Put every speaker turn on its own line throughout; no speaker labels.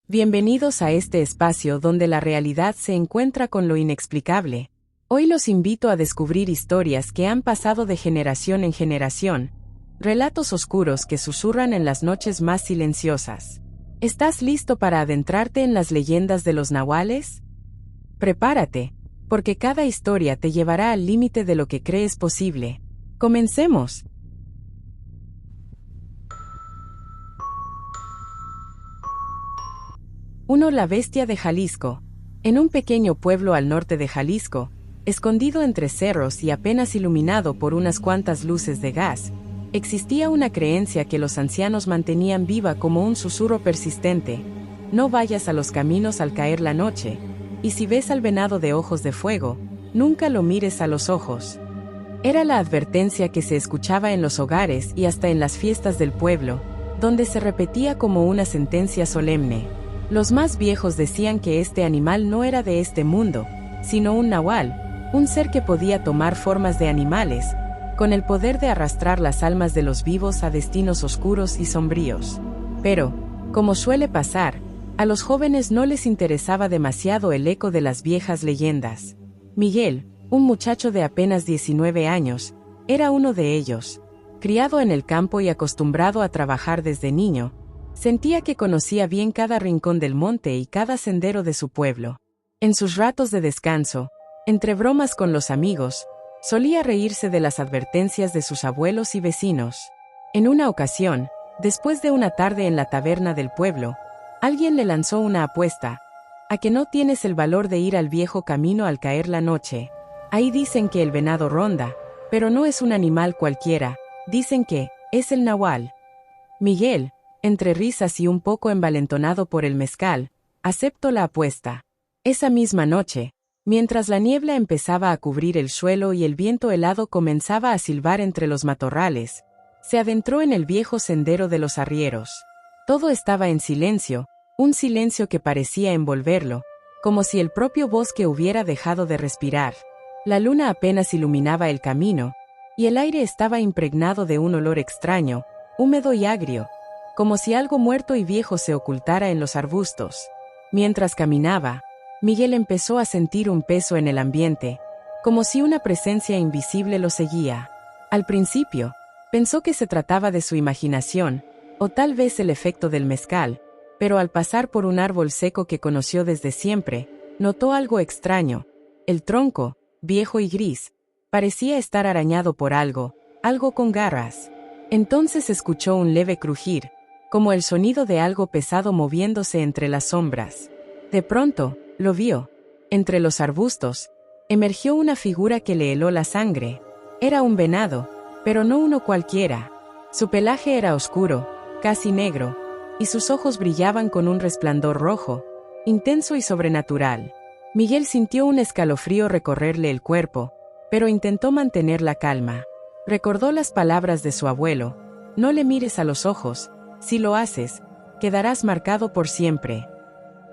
Bienvenidos a este espacio donde la realidad se encuentra con lo inexplicable. Hoy los invito a descubrir historias que han pasado de generación en generación, relatos oscuros que susurran en las noches más silenciosas. ¿Estás listo para adentrarte en las leyendas de los nahuales? Prepárate, porque cada historia te llevará al límite de lo que crees posible. ¡Comencemos! 1. La bestia de Jalisco. En un pequeño pueblo al norte de Jalisco, escondido entre cerros y apenas iluminado por unas cuantas luces de gas, existía una creencia que los ancianos mantenían viva como un susurro persistente: no vayas a los caminos al caer la noche, y si ves al venado de ojos de fuego, nunca lo mires a los ojos. Era la advertencia que se escuchaba en los hogares y hasta en las fiestas del pueblo, donde se repetía como una sentencia solemne. Los más viejos decían que este animal no era de este mundo, sino un nahual, un ser que podía tomar formas de animales, con el poder de arrastrar las almas de los vivos a destinos oscuros y sombríos. Pero, como suele pasar, a los jóvenes no les interesaba demasiado el eco de las viejas leyendas. Miguel, un muchacho de apenas 19 años, era uno de ellos. Criado en el campo y acostumbrado a trabajar desde niño, sentía que conocía bien cada rincón del monte y cada sendero de su pueblo. En sus ratos de descanso, entre bromas con los amigos, solía reírse de las advertencias de sus abuelos y vecinos. En una ocasión, después de una tarde en la taberna del pueblo, alguien le lanzó una apuesta: ¿a que no tienes el valor de ir al viejo camino al caer la noche? Ahí dicen que el venado ronda, pero no es un animal cualquiera, dicen que es el nahual. Miguel, entre risas y un poco envalentonado por el mezcal, aceptó la apuesta. Esa misma noche, mientras la niebla empezaba a cubrir el suelo y el viento helado comenzaba a silbar entre los matorrales, se adentró en el viejo sendero de los arrieros. Todo estaba en silencio, un silencio que parecía envolverlo, como si el propio bosque hubiera dejado de respirar. La luna apenas iluminaba el camino, y el aire estaba impregnado de un olor extraño, húmedo y agrio, como si algo muerto y viejo se ocultara en los arbustos. Mientras caminaba, Miguel empezó a sentir un peso en el ambiente, como si una presencia invisible lo seguía. Al principio, pensó que se trataba de su imaginación, o tal vez el efecto del mezcal, pero al pasar por un árbol seco que conoció desde siempre, notó algo extraño. El tronco, viejo y gris, parecía estar arañado por algo con garras. Entonces escuchó un leve crujir, como el sonido de algo pesado moviéndose entre las sombras. De pronto, lo vio. Entre los arbustos, emergió una figura que le heló la sangre. Era un venado, pero no uno cualquiera. Su pelaje era oscuro, casi negro, y sus ojos brillaban con un resplandor rojo, intenso y sobrenatural. Miguel sintió un escalofrío recorrerle el cuerpo, pero intentó mantener la calma. Recordó las palabras de su abuelo: no le mires a los ojos, si lo haces, quedarás marcado por siempre.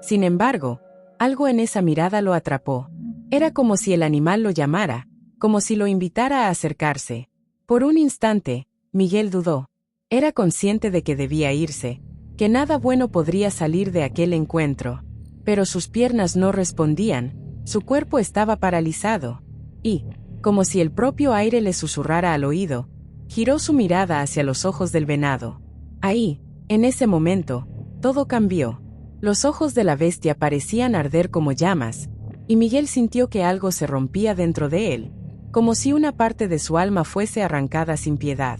Sin embargo, algo en esa mirada lo atrapó. Era como si el animal lo llamara, como si lo invitara a acercarse. Por un instante, Miguel dudó. Era consciente de que debía irse, que nada bueno podría salir de aquel encuentro. Pero sus piernas no respondían, su cuerpo estaba paralizado. Y, como si el propio aire le susurrara al oído, giró su mirada hacia los ojos del venado. Ahí, en ese momento, todo cambió. Los ojos de la bestia parecían arder como llamas, y Miguel sintió que algo se rompía dentro de él, como si una parte de su alma fuese arrancada sin piedad.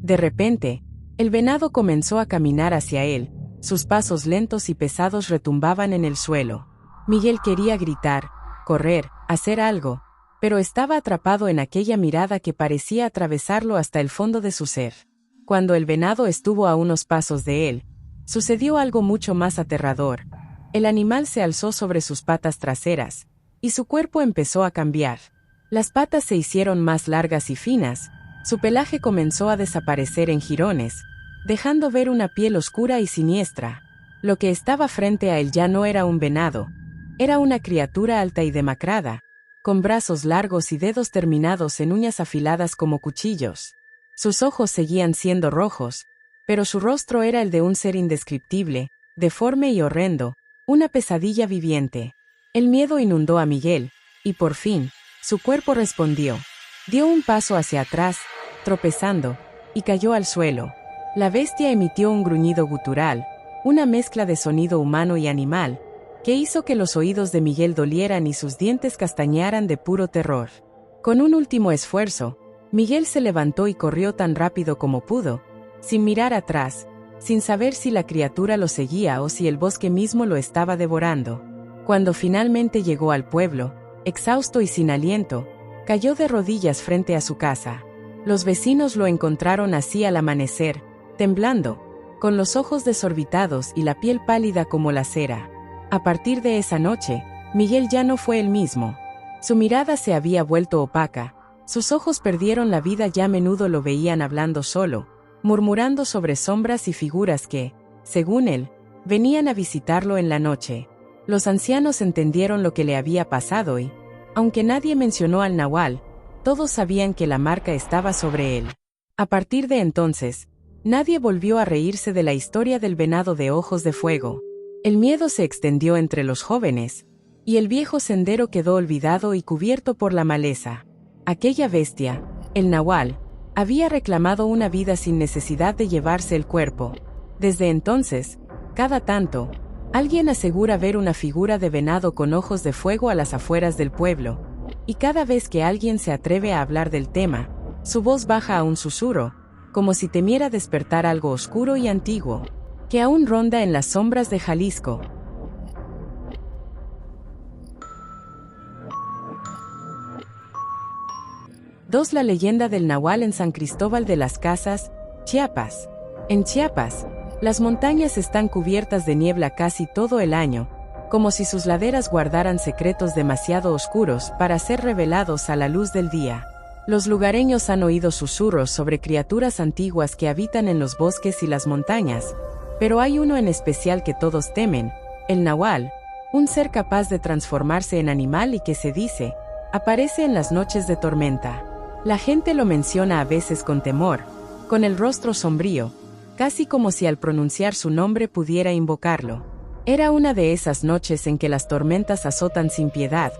De repente, el venado comenzó a caminar hacia él, sus pasos lentos y pesados retumbaban en el suelo. Miguel quería gritar, correr, hacer algo, pero estaba atrapado en aquella mirada que parecía atravesarlo hasta el fondo de su ser. Cuando el venado estuvo a unos pasos de él, sucedió algo mucho más aterrador. El animal se alzó sobre sus patas traseras, y su cuerpo empezó a cambiar. Las patas se hicieron más largas y finas, su pelaje comenzó a desaparecer en jirones, dejando ver una piel oscura y siniestra. Lo que estaba frente a él ya no era un venado, era una criatura alta y demacrada, con brazos largos y dedos terminados en uñas afiladas como cuchillos. Sus ojos seguían siendo rojos, pero su rostro era el de un ser indescriptible, deforme y horrendo, una pesadilla viviente. El miedo inundó a Miguel, y por fin, su cuerpo respondió. Dio un paso hacia atrás, tropezando, y cayó al suelo. La bestia emitió un gruñido gutural, una mezcla de sonido humano y animal, que hizo que los oídos de Miguel dolieran y sus dientes castañearan de puro terror. Con un último esfuerzo, Miguel se levantó y corrió tan rápido como pudo, sin mirar atrás, sin saber si la criatura lo seguía o si el bosque mismo lo estaba devorando. Cuando finalmente llegó al pueblo, exhausto y sin aliento, cayó de rodillas frente a su casa. Los vecinos lo encontraron así al amanecer, temblando, con los ojos desorbitados y la piel pálida como la cera. A partir de esa noche, Miguel ya no fue el mismo. Su mirada se había vuelto opaca, sus ojos perdieron la vida y a menudo lo veían hablando solo, murmurando sobre sombras y figuras que, según él, venían a visitarlo en la noche. Los ancianos entendieron lo que le había pasado y, aunque nadie mencionó al nahual, todos sabían que la marca estaba sobre él. A partir de entonces, nadie volvió a reírse de la historia del venado de ojos de fuego. El miedo se extendió entre los jóvenes, y el viejo sendero quedó olvidado y cubierto por la maleza. Aquella bestia, el nahual, había reclamado una vida sin necesidad de llevarse el cuerpo. Desde entonces, cada tanto, alguien asegura ver una figura de venado con ojos de fuego a las afueras del pueblo, y cada vez que alguien se atreve a hablar del tema, su voz baja a un susurro, como si temiera despertar algo oscuro y antiguo, que aún ronda en las sombras de Jalisco. La leyenda del nahual en San Cristóbal de las Casas, Chiapas. En Chiapas, las montañas están cubiertas de niebla casi todo el año, como si sus laderas guardaran secretos demasiado oscuros para ser revelados a la luz del día. Los lugareños han oído susurros sobre criaturas antiguas que habitan en los bosques y las montañas, pero hay uno en especial que todos temen, el nahual, un ser capaz de transformarse en animal y que se dice, aparece en las noches de tormenta. La gente lo menciona a veces con temor, con el rostro sombrío, casi como si al pronunciar su nombre pudiera invocarlo. Era una de esas noches en que las tormentas azotan sin piedad,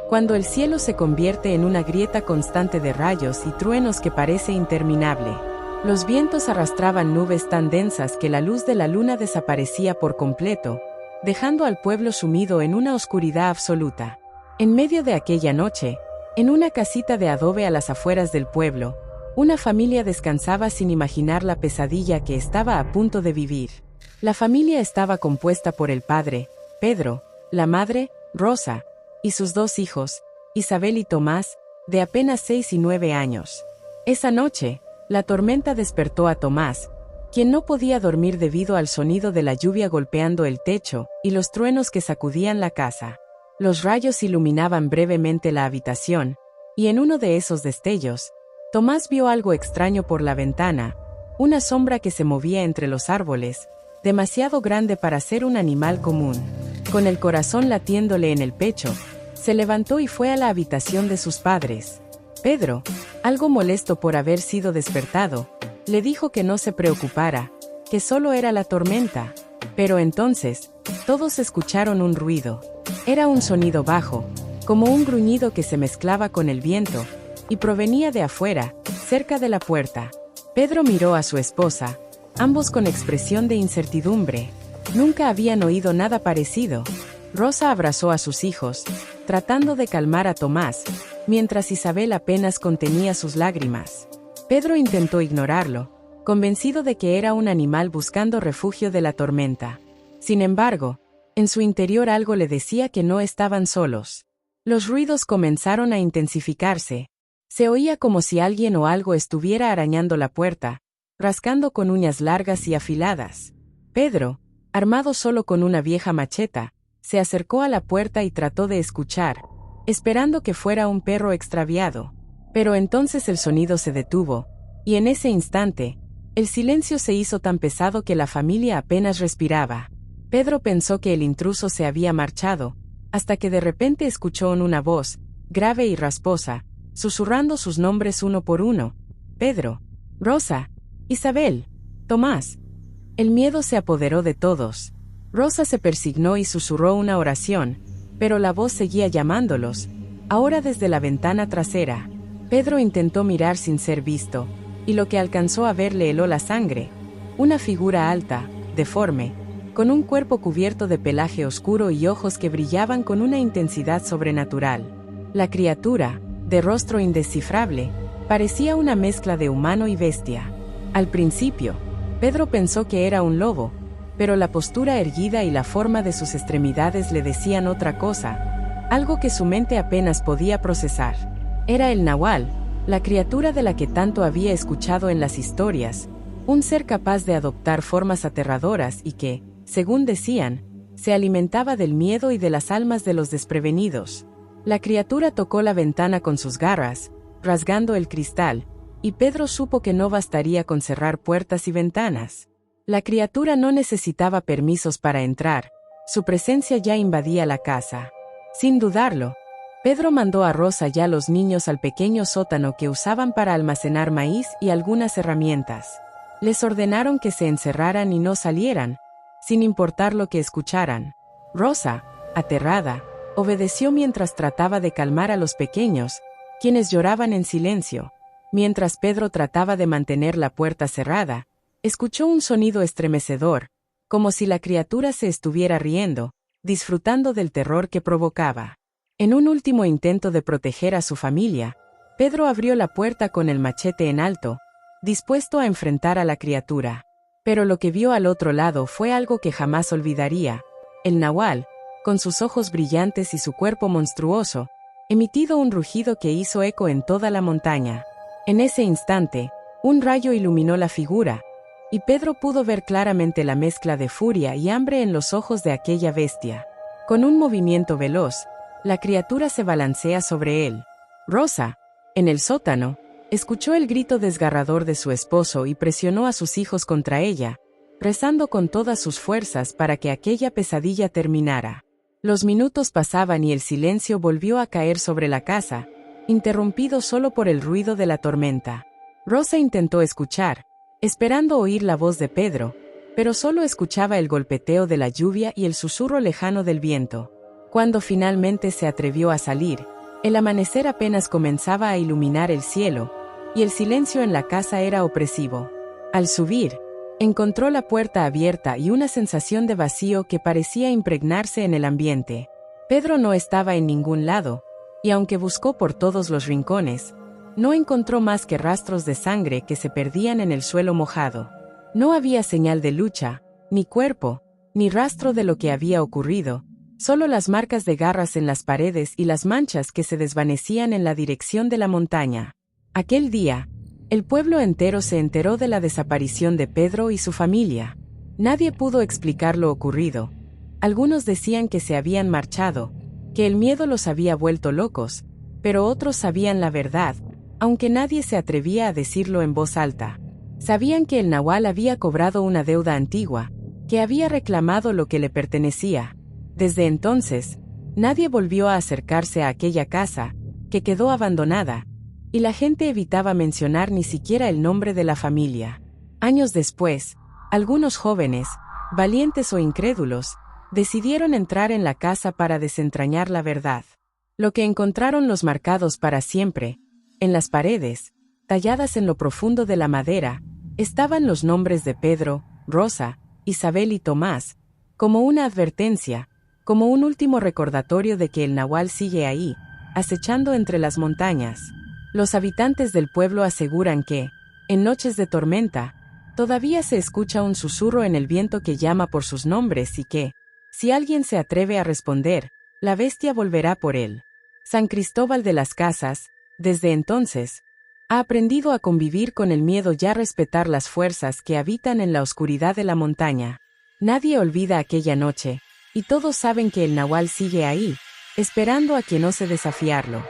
cuando el cielo se convierte en una grieta constante de rayos y truenos que parece interminable. Los vientos arrastraban nubes tan densas que la luz de la luna desaparecía por completo, dejando al pueblo sumido en una oscuridad absoluta. En medio de aquella noche, en una casita de adobe a las afueras del pueblo, una familia descansaba sin imaginar la pesadilla que estaba a punto de vivir. La familia estaba compuesta por el padre, Pedro, la madre, Rosa, y sus dos hijos, Isabel y Tomás, de apenas 6 y 9 años. Esa noche, la tormenta despertó a Tomás, quien no podía dormir debido al sonido de la lluvia golpeando el techo y los truenos que sacudían la casa. Los rayos iluminaban brevemente la habitación, y en uno de esos destellos, Tomás vio algo extraño por la ventana, una sombra que se movía entre los árboles, demasiado grande para ser un animal común. Con el corazón latiéndole en el pecho, se levantó y fue a la habitación de sus padres. Pedro, algo molesto por haber sido despertado, le dijo que no se preocupara, que solo era la tormenta. Pero entonces, todos escucharon un ruido. Era un sonido bajo, como un gruñido que se mezclaba con el viento, y provenía de afuera, cerca de la puerta. Pedro miró a su esposa, ambos con expresión de incertidumbre. Nunca habían oído nada parecido. Rosa abrazó a sus hijos, tratando de calmar a Tomás, mientras Isabel apenas contenía sus lágrimas. Pedro intentó ignorarlo, convencido de que era un animal buscando refugio de la tormenta. Sin embargo, en su interior algo le decía que no estaban solos. Los ruidos comenzaron a intensificarse. Se oía como si alguien o algo estuviera arañando la puerta, rascando con uñas largas y afiladas. Pedro, armado solo con una vieja macheta, se acercó a la puerta y trató de escuchar, esperando que fuera un perro extraviado. Pero entonces el sonido se detuvo, y en ese instante, el silencio se hizo tan pesado que la familia apenas respiraba. Pedro pensó que el intruso se había marchado, hasta que de repente escuchó una voz, grave y rasposa, susurrando sus nombres uno por uno: Pedro, Rosa, Isabel, Tomás. El miedo se apoderó de todos. Rosa se persignó y susurró una oración, pero la voz seguía llamándolos, ahora desde la ventana trasera. Pedro intentó mirar sin ser visto, y lo que alcanzó a ver le heló la sangre. Una figura alta, deforme, con un cuerpo cubierto de pelaje oscuro y ojos que brillaban con una intensidad sobrenatural. La criatura, de rostro indescifrable, parecía una mezcla de humano y bestia. Al principio, Pedro pensó que era un lobo, pero la postura erguida y la forma de sus extremidades le decían otra cosa, algo que su mente apenas podía procesar. Era el nahual, la criatura de la que tanto había escuchado en las historias, un ser capaz de adoptar formas aterradoras y que, según decían, se alimentaba del miedo y de las almas de los desprevenidos. La criatura tocó la ventana con sus garras, rasgando el cristal, y Pedro supo que no bastaría con cerrar puertas y ventanas. La criatura no necesitaba permisos para entrar, su presencia ya invadía la casa. Sin dudarlo, Pedro mandó a Rosa y a los niños al pequeño sótano que usaban para almacenar maíz y algunas herramientas. Les ordenaron que se encerraran y no salieran, sin importar lo que escucharan. Rosa, aterrada, obedeció mientras trataba de calmar a los pequeños, quienes lloraban en silencio. Mientras Pedro trataba de mantener la puerta cerrada, escuchó un sonido estremecedor, como si la criatura se estuviera riendo, disfrutando del terror que provocaba. En un último intento de proteger a su familia, Pedro abrió la puerta con el machete en alto, dispuesto a enfrentar a la criatura. Pero lo que vio al otro lado fue algo que jamás olvidaría. El nahual, con sus ojos brillantes y su cuerpo monstruoso, emitido un rugido que hizo eco en toda la montaña. En ese instante, un rayo iluminó la figura, y Pedro pudo ver claramente la mezcla de furia y hambre en los ojos de aquella bestia. Con un movimiento veloz, la criatura se balancea sobre él. Rosa, en el sótano, escuchó el grito desgarrador de su esposo y presionó a sus hijos contra ella, rezando con todas sus fuerzas para que aquella pesadilla terminara. Los minutos pasaban y el silencio volvió a caer sobre la casa, interrumpido solo por el ruido de la tormenta. Rosa intentó escuchar, esperando oír la voz de Pedro, pero solo escuchaba el golpeteo de la lluvia y el susurro lejano del viento. Cuando finalmente se atrevió a salir, el amanecer apenas comenzaba a iluminar el cielo, y el silencio en la casa era opresivo. Al subir, encontró la puerta abierta y una sensación de vacío que parecía impregnarse en el ambiente. Pedro no estaba en ningún lado, y aunque buscó por todos los rincones, no encontró más que rastros de sangre que se perdían en el suelo mojado. No había señal de lucha, ni cuerpo, ni rastro de lo que había ocurrido, solo las marcas de garras en las paredes y las manchas que se desvanecían en la dirección de la montaña. Aquel día, el pueblo entero se enteró de la desaparición de Pedro y su familia. Nadie pudo explicar lo ocurrido. Algunos decían que se habían marchado, que el miedo los había vuelto locos, pero otros sabían la verdad, aunque nadie se atrevía a decirlo en voz alta. Sabían que el nahual había cobrado una deuda antigua, que había reclamado lo que le pertenecía. Desde entonces, nadie volvió a acercarse a aquella casa, que quedó abandonada, y la gente evitaba mencionar ni siquiera el nombre de la familia. Años después, algunos jóvenes, valientes o incrédulos, decidieron entrar en la casa para desentrañar la verdad. Lo que encontraron los marcados para siempre, en las paredes, talladas en lo profundo de la madera, estaban los nombres de Pedro, Rosa, Isabel y Tomás, como una advertencia, como un último recordatorio de que el nahual sigue ahí, acechando entre las montañas. Los habitantes del pueblo aseguran que, en noches de tormenta, todavía se escucha un susurro en el viento que llama por sus nombres y que, si alguien se atreve a responder, la bestia volverá por él. San Cristóbal de las Casas, desde entonces, ha aprendido a convivir con el miedo y a respetar las fuerzas que habitan en la oscuridad de la montaña. Nadie olvida aquella noche, y todos saben que el nahual sigue ahí, esperando a quien ose desafiarlo.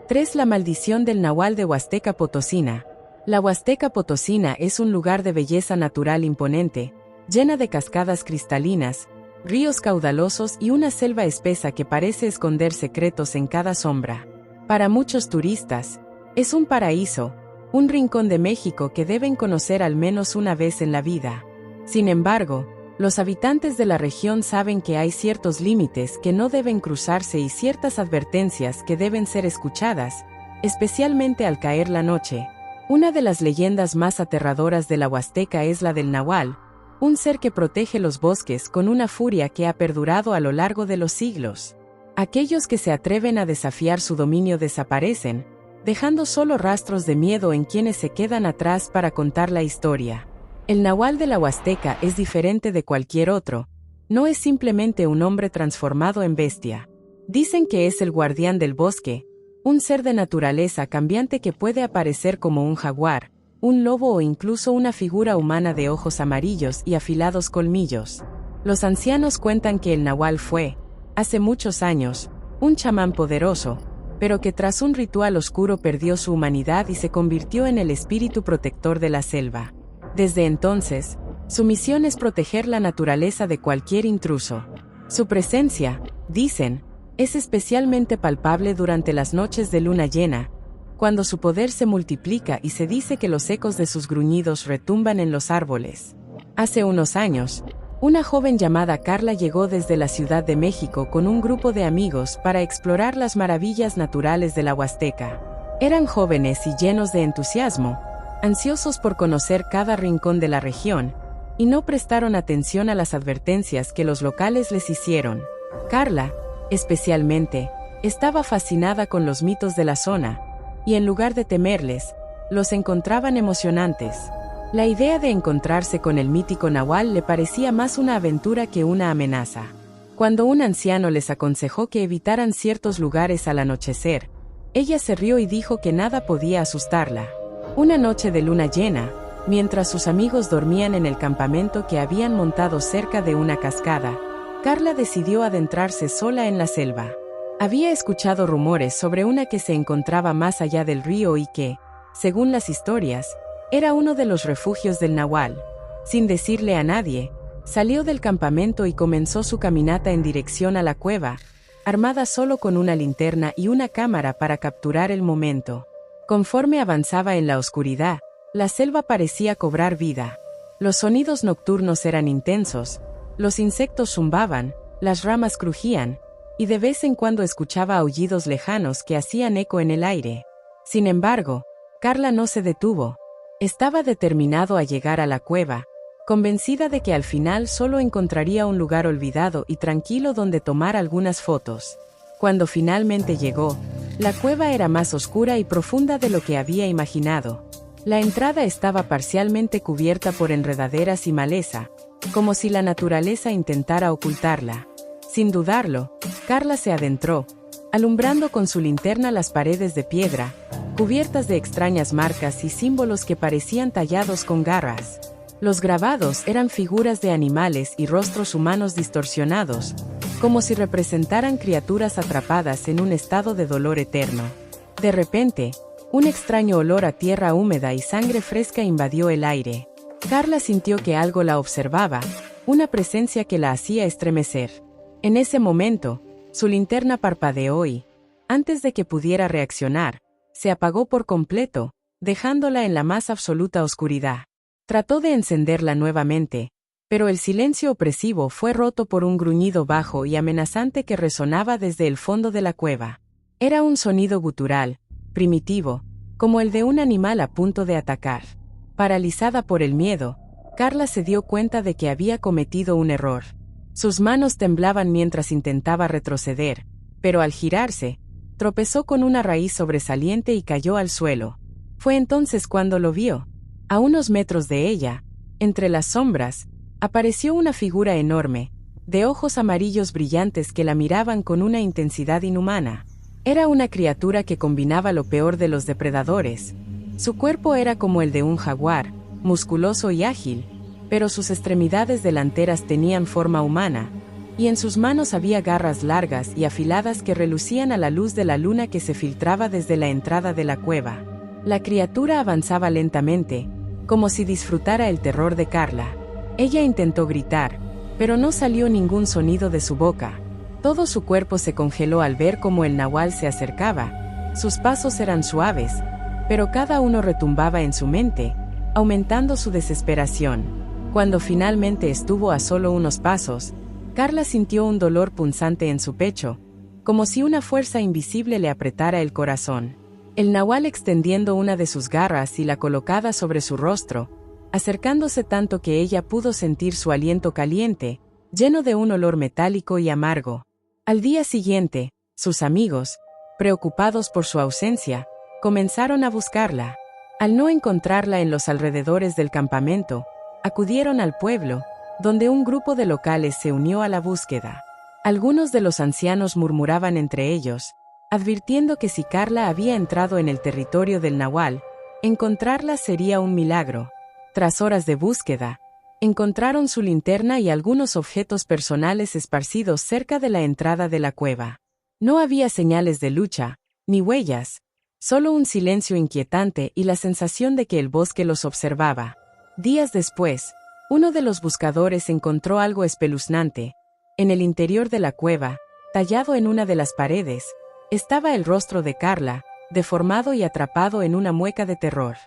III. La maldición del nahual de Huasteca Potosina. La Huasteca Potosina es un lugar de belleza natural imponente, llena de cascadas cristalinas, ríos caudalosos y una selva espesa que parece esconder secretos en cada sombra. Para muchos turistas, es un paraíso, un rincón de México que deben conocer al menos una vez en la vida. Sin embargo, los habitantes de la región saben que hay ciertos límites que no deben cruzarse y ciertas advertencias que deben ser escuchadas, especialmente al caer la noche. Una de las leyendas más aterradoras de la Huasteca es la del Nahual, un ser que protege los bosques con una furia que ha perdurado a lo largo de los siglos. Aquellos que se atreven a desafiar su dominio desaparecen, dejando solo rastros de miedo en quienes se quedan atrás para contar la historia. El Nahual de la Huasteca es diferente de cualquier otro, no es simplemente un hombre transformado en bestia. Dicen que es el guardián del bosque, un ser de naturaleza cambiante que puede aparecer como un jaguar, un lobo o incluso una figura humana de ojos amarillos y afilados colmillos. Los ancianos cuentan que el Nahual fue, hace muchos años, un chamán poderoso, pero que tras un ritual oscuro perdió su humanidad y se convirtió en el espíritu protector de la selva. Desde entonces, su misión es proteger la naturaleza de cualquier intruso. Su presencia, dicen, es especialmente palpable durante las noches de luna llena, cuando su poder se multiplica y se dice que los ecos de sus gruñidos retumban en los árboles. Hace unos años, una joven llamada Carla llegó desde la Ciudad de México con un grupo de amigos para explorar las maravillas naturales de la Huasteca. Eran jóvenes y llenos de entusiasmo, ansiosos por conocer cada rincón de la región, y no prestaron atención a las advertencias que los locales les hicieron. Carla, especialmente, estaba fascinada con los mitos de la zona, y en lugar de temerles, los encontraban emocionantes. La idea de encontrarse con el mítico Nahual le parecía más una aventura que una amenaza. Cuando un anciano les aconsejó que evitaran ciertos lugares al anochecer, ella se rió y dijo que nada podía asustarla. Una noche de luna llena, mientras sus amigos dormían en el campamento que habían montado cerca de una cascada, Carla decidió adentrarse sola en la selva. Había escuchado rumores sobre una que se encontraba más allá del río y que, según las historias, era uno de los refugios del Nahual. Sin decirle a nadie, salió del campamento y comenzó su caminata en dirección a la cueva, armada solo con una linterna y una cámara para capturar el momento. Conforme avanzaba en la oscuridad, la selva parecía cobrar vida. Los sonidos nocturnos eran intensos, los insectos zumbaban, las ramas crujían, y de vez en cuando escuchaba aullidos lejanos que hacían eco en el aire. Sin embargo, Carla no se detuvo. Estaba determinado a llegar a la cueva, convencida de que al final solo encontraría un lugar olvidado y tranquilo donde tomar algunas fotos. Cuando finalmente llegó, la cueva era más oscura y profunda de lo que había imaginado. La entrada estaba parcialmente cubierta por enredaderas y maleza, como si la naturaleza intentara ocultarla. Sin dudarlo, Carla se adentró, alumbrando con su linterna las paredes de piedra, cubiertas de extrañas marcas y símbolos que parecían tallados con garras. Los grabados eran figuras de animales y rostros humanos distorsionados, como si representaran criaturas atrapadas en un estado de dolor eterno. De repente, un extraño olor a tierra húmeda y sangre fresca invadió el aire. Carla sintió que algo la observaba, una presencia que la hacía estremecer. En ese momento, su linterna parpadeó y, antes de que pudiera reaccionar, se apagó por completo, dejándola en la más absoluta oscuridad. Trató de encenderla nuevamente, pero el silencio opresivo fue roto por un gruñido bajo y amenazante que resonaba desde el fondo de la cueva. Era un sonido gutural, primitivo, como el de un animal a punto de atacar. Paralizada por el miedo, Carla se dio cuenta de que había cometido un error. Sus manos temblaban mientras intentaba retroceder, pero al girarse, tropezó con una raíz sobresaliente y cayó al suelo. Fue entonces cuando lo vio. A unos metros de ella, entre las sombras, apareció una figura enorme, de ojos amarillos brillantes que la miraban con una intensidad inhumana. Era una criatura que combinaba lo peor de los depredadores. Su cuerpo era como el de un jaguar, musculoso y ágil, pero sus extremidades delanteras tenían forma humana, y en sus manos había garras largas y afiladas que relucían a la luz de la luna que se filtraba desde la entrada de la cueva. La criatura avanzaba lentamente, como si disfrutara el terror de Carla. Ella intentó gritar, pero no salió ningún sonido de su boca. Todo su cuerpo se congeló al ver cómo el Nahual se acercaba. Sus pasos eran suaves, pero cada uno retumbaba en su mente, aumentando su desesperación. Cuando finalmente estuvo a solo unos pasos, Carla sintió un dolor punzante en su pecho, como si una fuerza invisible le apretara el corazón. El nahual extendiendo una de sus garras y la colocada sobre su rostro, acercándose tanto que ella pudo sentir su aliento caliente, lleno de un olor metálico y amargo. Al día siguiente, sus amigos, preocupados por su ausencia, comenzaron a buscarla. Al no encontrarla en los alrededores del campamento, acudieron al pueblo, donde un grupo de locales se unió a la búsqueda. Algunos de los ancianos murmuraban entre ellos, advirtiendo que si Carla había entrado en el territorio del nahual, encontrarla sería un milagro. Tras horas de búsqueda, encontraron su linterna y algunos objetos personales esparcidos cerca de la entrada de la cueva. No había señales de lucha, ni huellas, solo un silencio inquietante y la sensación de que el bosque los observaba. Días después, uno de los buscadores encontró algo espeluznante. En el interior de la cueva, tallado en una de las paredes, estaba el rostro de Carla, deformado y atrapado en una mueca de terror.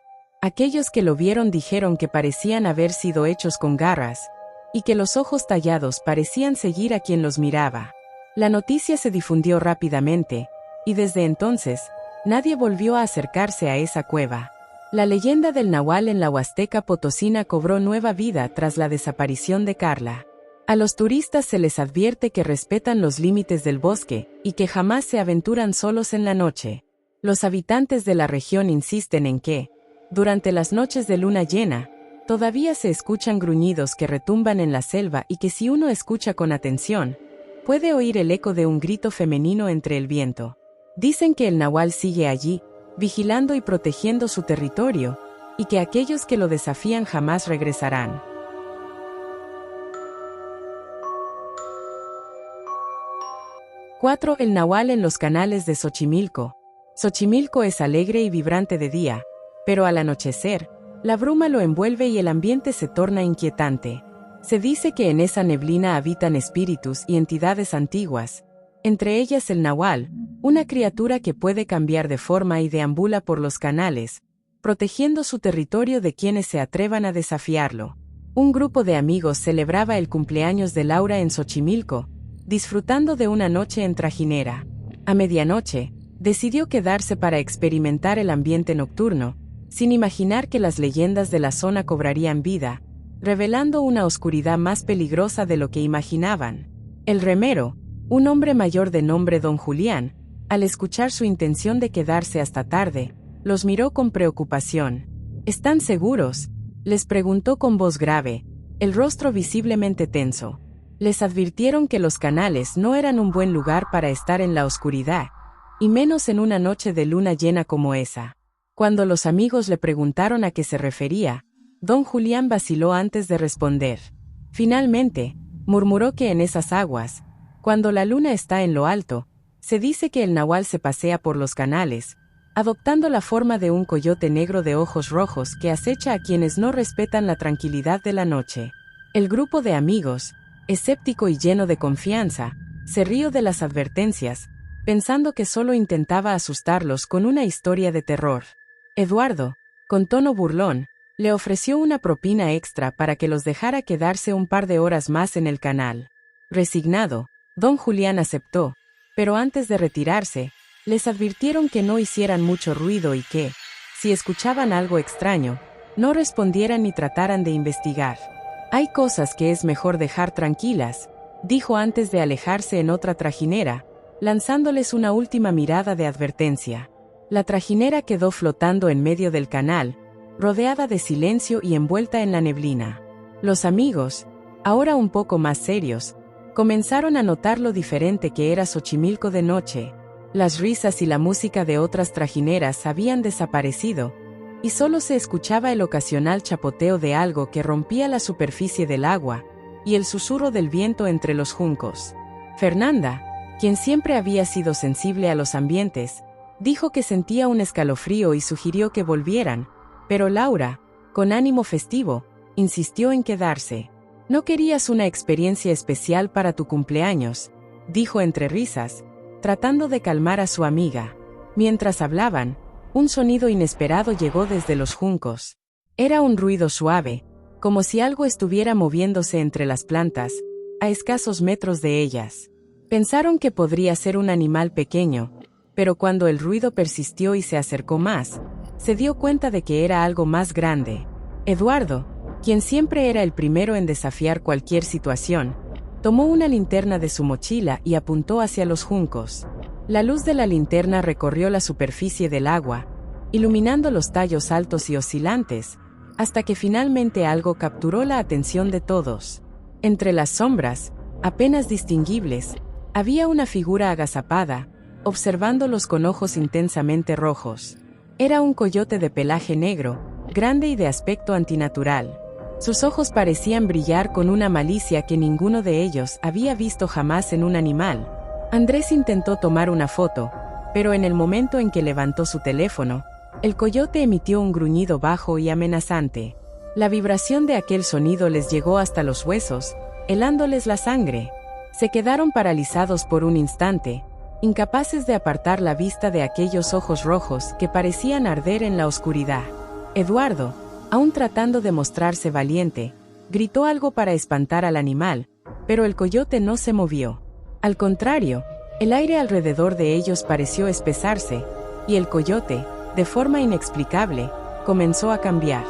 Aquellos que lo vieron dijeron que parecían haber sido hechos con garras, y que los ojos tallados parecían seguir a quien los miraba. La noticia se difundió rápidamente, y desde entonces, nadie volvió a acercarse a esa cueva. La leyenda del nahual en la Huasteca Potosina cobró nueva vida tras la desaparición de Carla. A los turistas se les advierte que respetan los límites del bosque, y que jamás se aventuran solos en la noche. Los habitantes de la región insisten en que, durante las noches de luna llena, todavía se escuchan gruñidos que retumban en la selva y que si uno escucha con atención, puede oír el eco de un grito femenino entre el viento. Dicen que el nahual sigue allí, vigilando y protegiendo su territorio, y que aquellos que lo desafían jamás regresarán. 4. El nahual en los canales de Xochimilco. Xochimilco es alegre y vibrante de día, pero al anochecer, la bruma lo envuelve y el ambiente se torna inquietante. Se dice que en esa neblina habitan espíritus y entidades antiguas, entre ellas el nahual, una criatura que puede cambiar de forma y deambula por los canales, protegiendo su territorio de quienes se atrevan a desafiarlo. Un grupo de amigos celebraba el cumpleaños de Laura en Xochimilco, disfrutando de una noche en trajinera. A medianoche, decidió quedarse para experimentar el ambiente nocturno, sin imaginar que las leyendas de la zona cobrarían vida, revelando una oscuridad más peligrosa de lo que imaginaban. El remero, un hombre mayor de nombre Don Julián, al escuchar su intención de quedarse hasta tarde, los miró con preocupación. ¿Están seguros?, les preguntó con voz grave, el rostro visiblemente tenso. Les advirtieron que los canales no eran un buen lugar para estar en la oscuridad, y menos en una noche de luna llena como esa. Cuando los amigos le preguntaron a qué se refería, Don Julián vaciló antes de responder. Finalmente, murmuró que en esas aguas, cuando la luna está en lo alto, se dice que el nahual se pasea por los canales, adoptando la forma de un coyote negro de ojos rojos que acecha a quienes no respetan la tranquilidad de la noche. El grupo de amigos, escéptico y lleno de confianza, se rió de las advertencias, pensando que solo intentaba asustarlos con una historia de terror. Eduardo, con tono burlón, le ofreció una propina extra para que los dejara quedarse un par de horas más en el canal. Resignado, Don Julián aceptó, pero antes de retirarse, les advirtieron que no hicieran mucho ruido y que, si escuchaban algo extraño, no respondieran ni trataran de investigar. Hay cosas que es mejor dejar tranquilas, dijo antes de alejarse en otra trajinera, lanzándoles una última mirada de advertencia. La trajinera quedó flotando en medio del canal, rodeada de silencio y envuelta en la neblina. Los amigos, ahora un poco más serios, comenzaron a notar lo diferente que era Xochimilco de noche. Las risas y la música de otras trajineras habían desaparecido, y solo se escuchaba el ocasional chapoteo de algo que rompía la superficie del agua, y el susurro del viento entre los juncos. Fernanda, quien siempre había sido sensible a los ambientes, dijo que sentía un escalofrío y sugirió que volvieran, pero Laura, con ánimo festivo, insistió en quedarse. ¿No querías una experiencia especial para tu cumpleaños?, dijo entre risas, tratando de calmar a su amiga. Mientras hablaban, un sonido inesperado llegó desde los juncos. Era un ruido suave, como si algo estuviera moviéndose entre las plantas, a escasos metros de ellas. Pensaron que podría ser un animal pequeño, pero cuando el ruido persistió y se acercó más, se dio cuenta de que era algo más grande. Eduardo, quien siempre era el primero en desafiar cualquier situación, tomó una linterna de su mochila y apuntó hacia los juncos. La luz de la linterna recorrió la superficie del agua, iluminando los tallos altos y oscilantes, hasta que finalmente algo capturó la atención de todos. Entre las sombras, apenas distinguibles, había una figura agazapada, observándolos con ojos intensamente rojos. Era un coyote de pelaje negro, grande y de aspecto antinatural. Sus ojos parecían brillar con una malicia que ninguno de ellos había visto jamás en un animal. Andrés intentó tomar una foto, pero en el momento en que levantó su teléfono, el coyote emitió un gruñido bajo y amenazante. La vibración de aquel sonido les llegó hasta los huesos, helándoles la sangre. Se quedaron paralizados por un instante, incapaces de apartar la vista de aquellos ojos rojos que parecían arder en la oscuridad. Eduardo, aún tratando de mostrarse valiente, gritó algo para espantar al animal, pero el coyote no se movió. Al contrario, el aire alrededor de ellos pareció espesarse, y el coyote, de forma inexplicable, comenzó a cambiar.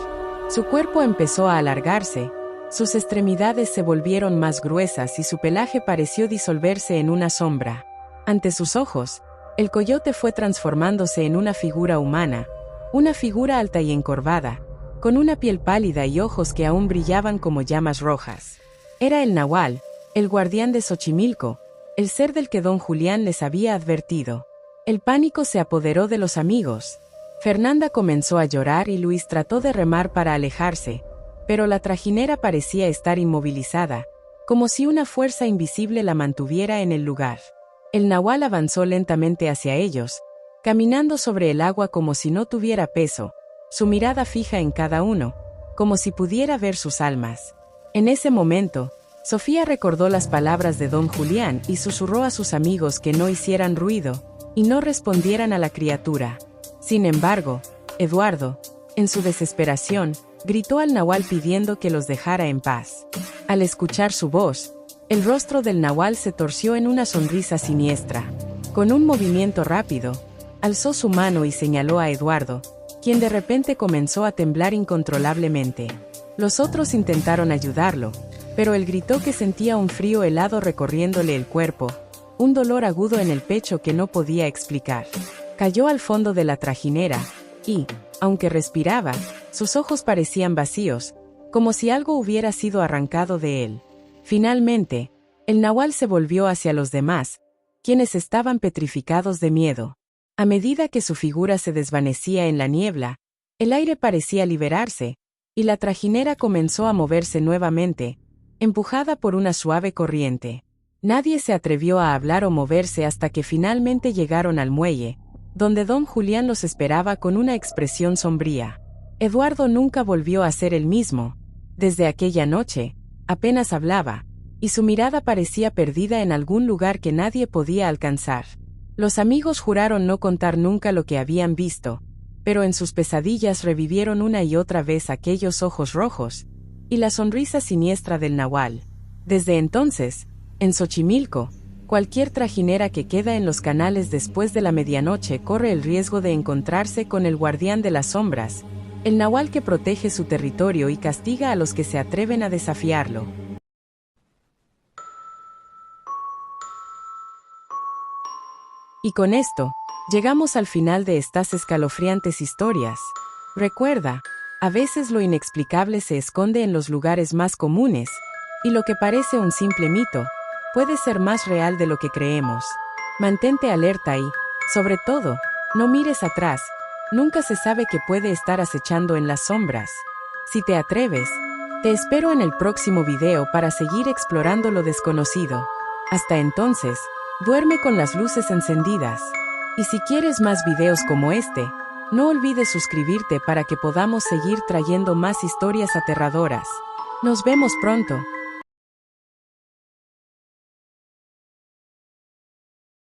Su cuerpo empezó a alargarse, sus extremidades se volvieron más gruesas y su pelaje pareció disolverse en una sombra. Ante sus ojos, el coyote fue transformándose en una figura humana, una figura alta y encorvada, con una piel pálida y ojos que aún brillaban como llamas rojas. Era el Nahual, el guardián de Xochimilco, el ser del que don Julián les había advertido. El pánico se apoderó de los amigos. Fernanda comenzó a llorar y Luis trató de remar para alejarse, pero la trajinera parecía estar inmovilizada, como si una fuerza invisible la mantuviera en el lugar. El Nahual avanzó lentamente hacia ellos, caminando sobre el agua como si no tuviera peso, su mirada fija en cada uno, como si pudiera ver sus almas. En ese momento, Sofía recordó las palabras de don Julián y susurró a sus amigos que no hicieran ruido y no respondieran a la criatura. Sin embargo, Eduardo, en su desesperación, gritó al Nahual pidiendo que los dejara en paz. Al escuchar su voz, el rostro del Nahual se torció en una sonrisa siniestra. Con un movimiento rápido, alzó su mano y señaló a Eduardo, quien de repente comenzó a temblar incontrolablemente. Los otros intentaron ayudarlo, pero él gritó que sentía un frío helado recorriéndole el cuerpo, un dolor agudo en el pecho que no podía explicar. Cayó al fondo de la trajinera, y, aunque respiraba, sus ojos parecían vacíos, como si algo hubiera sido arrancado de él. Finalmente, el Nahual se volvió hacia los demás, quienes estaban petrificados de miedo. A medida que su figura se desvanecía en la niebla, el aire parecía liberarse, y la trajinera comenzó a moverse nuevamente, empujada por una suave corriente. Nadie se atrevió a hablar o moverse hasta que finalmente llegaron al muelle, donde don Julián los esperaba con una expresión sombría. Eduardo nunca volvió a ser el mismo. Desde aquella noche, apenas hablaba, y su mirada parecía perdida en algún lugar que nadie podía alcanzar. Los amigos juraron no contar nunca lo que habían visto, pero en sus pesadillas revivieron una y otra vez aquellos ojos rojos, y la sonrisa siniestra del Nahual. Desde entonces, en Xochimilco, cualquier trajinera que queda en los canales después de la medianoche corre el riesgo de encontrarse con el guardián de las sombras, el Nahual que protege su territorio y castiga a los que se atreven a desafiarlo. Y con esto, llegamos al final de estas escalofriantes historias. Recuerda, a veces lo inexplicable se esconde en los lugares más comunes, y lo que parece un simple mito, puede ser más real de lo que creemos. Mantente alerta y, sobre todo, no mires atrás, nunca se sabe qué puede estar acechando en las sombras. Si te atreves, te espero en el próximo video para seguir explorando lo desconocido. Hasta entonces, duerme con las luces encendidas. Y si quieres más videos como este, no olvides suscribirte para que podamos seguir trayendo más historias aterradoras. Nos vemos pronto.